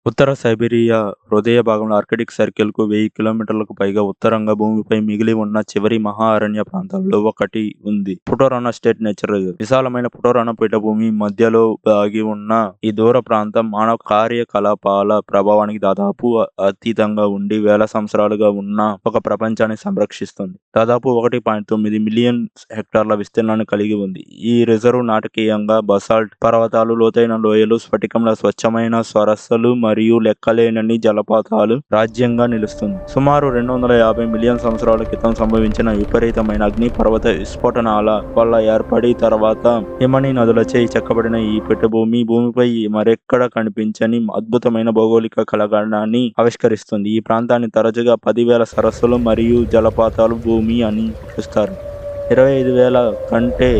ఉత్తర Siberia హృదయ భాగంలో Arctic సర్కిల్‌కు 1000 కిలోమీటర్లకు పైగా ఉత్తరంగా భూమిపై మిగిలి ఉన్న చివరి మహా అరణ్య ప్రాంతాల్లో ఒకటి ఉంది. పుటోరానా స్టేట్ నేచర్ రిజర్వ్. విశాలమైన పుటోరానా పీఠభూమి మధ్యలో దాగి ఉన్న ఈ దూర ప్రాంతం మానవ కార్యకలాపాల ప్రభావానికి దాదాపు అతీతంగా ఉండి వేల సంవత్సరాలుగా ఉన్న ఒక ప్రపంచాన్ని సంరక్షిస్తుంది. దాదాపు 1.9 మిలియన్ హెక్టార్ల విస్తీర్ణాన్ని కలిగి ఉంది. ఈ రిజర్వ్ నాటకీయంగా బసాల్ట్ పర్వతాలు, లోతైన లోయలు, స్ఫటికంలా స్వచ్ఛమైన సరస్సులు మరియు లెక్కలేనన్ని జలపాతాలు రాజ్యంగా నిలుస్తుంది. సుమారు 250 మిలియన్ సంవత్సరాల క్రితం సంభవించిన విపరీతమైన అగ్నిపర్వత విస్ఫోటనాల వల్ల ఏర్పడి తర్వాత హిమనీ నదులచే చెక్కబడిన ఈ పీఠభూమి భూమిపై మరెక్కడ కనిపించని అద్భుతమైన భౌగోళిక కళాఖండాన్ని ఆవిష్కరిస్తుంది. ఈ ప్రాంతాన్ని తరచుగా 10,000 సరస్సులు మరియు జలపాతాలు భూమి అని పిలుస్తారు. 25,000 కంటే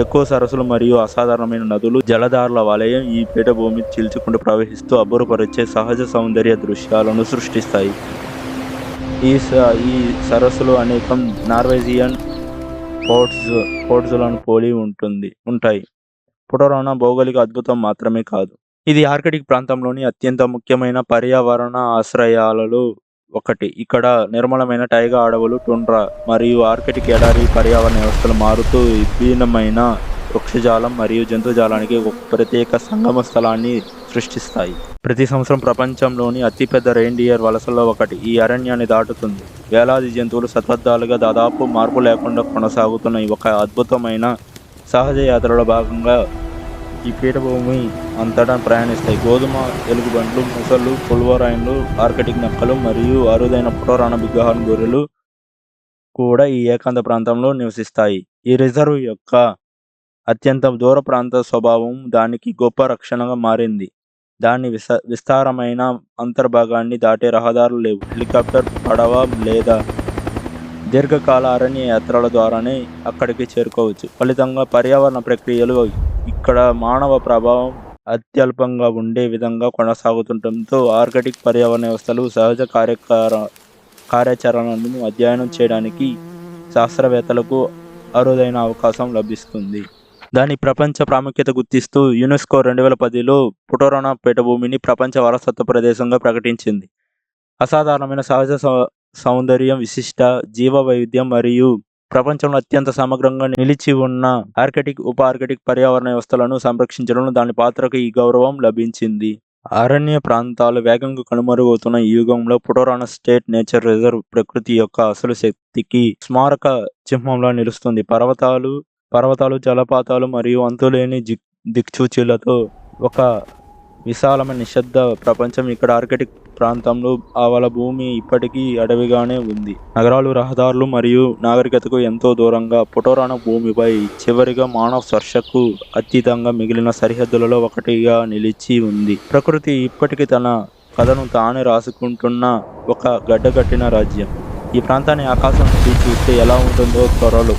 ఎక్కువ సరస్సులు మరియు అసాధారణమైన నదులు, జలధారల వలయం ఈ పీఠభూమి చీల్చుకుంటూ ప్రవహిస్తూ అబ్బురపరిచే సహజ సౌందర్య దృశ్యాలను సృష్టిస్తాయి. ఈ సరస్సులు అనేకం నార్వేజియన్ ఫోర్ట్స్లను పోలి ఉంటాయి. పుటోరానా భౌగోళిక అద్భుతం మాత్రమే కాదు. ఇది ఆర్కిటిక్ ప్రాంతంలోని అత్యంత ముఖ్యమైన పర్యావరణ ఆశ్రయాలలో ఒకటి. ఇక్కడ నిర్మలమైన టైగా అడవులు, టుండ్రా మరియు ఆర్కిటిక్ ఎడారి పర్యావరణ వ్యవస్థలు మారుతూ విభిన్నమైన వృక్షజాలం మరియు జంతుజాలానికి ఒక ప్రత్యేక సంగమ స్థలాన్ని సృష్టిస్తాయి. ప్రతి సంవత్సరం ప్రపంచంలోని అతిపెద్ద రెయిన్డియర్ వలసల్లో ఒకటి ఈ అరణ్యాన్ని దాటుతుంది. వేలాది జంతువులు శతాబ్దాలుగా దాదాపు మార్పు లేకుండా కొనసాగుతున్న ఒక అద్భుతమైన సహజ యాత్రలో భాగంగా ఈ పీఠభూమి అంతటా ప్రయాణిస్తాయి. గోధుమ ఎలుగుబంట్లు, ముసళ్ళు, పుల్వరైన్లు, ఆర్కిటిక్ నక్కలు మరియు అరుదైన పుటోరానా బిగ్హార్న్ గొర్రెలు కూడా ఈ ఏకాంత ప్రాంతంలో నివసిస్తాయి. ఈ రిజర్వ్ యొక్క అత్యంత దూర ప్రాంత స్వభావం దానికి గొప్ప రక్షణగా మారింది. దాని విస్తారమైన అంతర్భాగాన్ని దాటే రహదారులు లేవు. హెలికాప్టర్, పడవ లేదా దీర్ఘకాల అరణ్య యాత్రల ద్వారానే అక్కడికి చేరుకోవచ్చు. ఫలితంగా పర్యావరణ ప్రక్రియలు ఇక్కడ మానవ ప్రభావం అత్యల్పంగా ఉండే విధంగా కొనసాగుతుండటంతో ఆర్కిటిక్ పర్యావరణ వ్యవస్థలు సహజ కార్యాచరణను అధ్యయనం చేయడానికి శాస్త్రవేత్తలకు అరుదైన అవకాశం లభిస్తుంది. దాని ప్రపంచ ప్రాముఖ్యత గుర్తిస్తూ యునెస్కో 2010లో పుటోరానా పీఠభూమిని ప్రపంచ వారసత్వ ప్రదేశంగా ప్రకటించింది. అసాధారణమైన సహజ సౌందర్యం, విశిష్ట జీవ వైవిధ్యం మరియు ప్రపంచంలో అత్యంత సమగ్రంగా నిలిచి ఉన్న ఆర్కిటిక్, ఉప ఆర్కిటిక్ పర్యావరణ వ్యవస్థలను సంరక్షించడంలో దాని పాత్రకు ఈ గౌరవం లభించింది. అరణ్య ప్రాంతాలు వేగంగా కనుమరుగవుతున్న ఈ యుగంలో పుటోరానా స్టేట్ నేచర్ రిజర్వ్ ప్రకృతి యొక్క అసలు శక్తికి స్మారక చిహ్నంలా నిలుస్తుంది. పర్వతాలు, జలపాతాలు మరియు అంతులేని దిక్సూచిలతో ఒక విశాలమైన నిశ్శబ్ద ప్రపంచం. ఇక్కడ ఆర్కిటిక్ ప్రాంతంలో ఆవల భూమి ఇప్పటికీ అడవిగానే ఉంది. నగరాలు, రహదారులు మరియు నాగరికతకు ఎంతో దూరంగా పుటోరానా భూమిపై చివరిగా మానవ స్పర్శకు అతీతంగా మిగిలిన సరిహద్దులలో ఒకటిగా నిలిచి ఉంది. ప్రకృతి ఇప్పటికీ తన కథను తానే రాసుకుంటున్న ఒక గడ్డకట్టిన రాజ్యం. ఈ ప్రాంతాన్ని ఆకాశం నుంచి చూస్తే ఎలా ఉంటుందో త్వరలో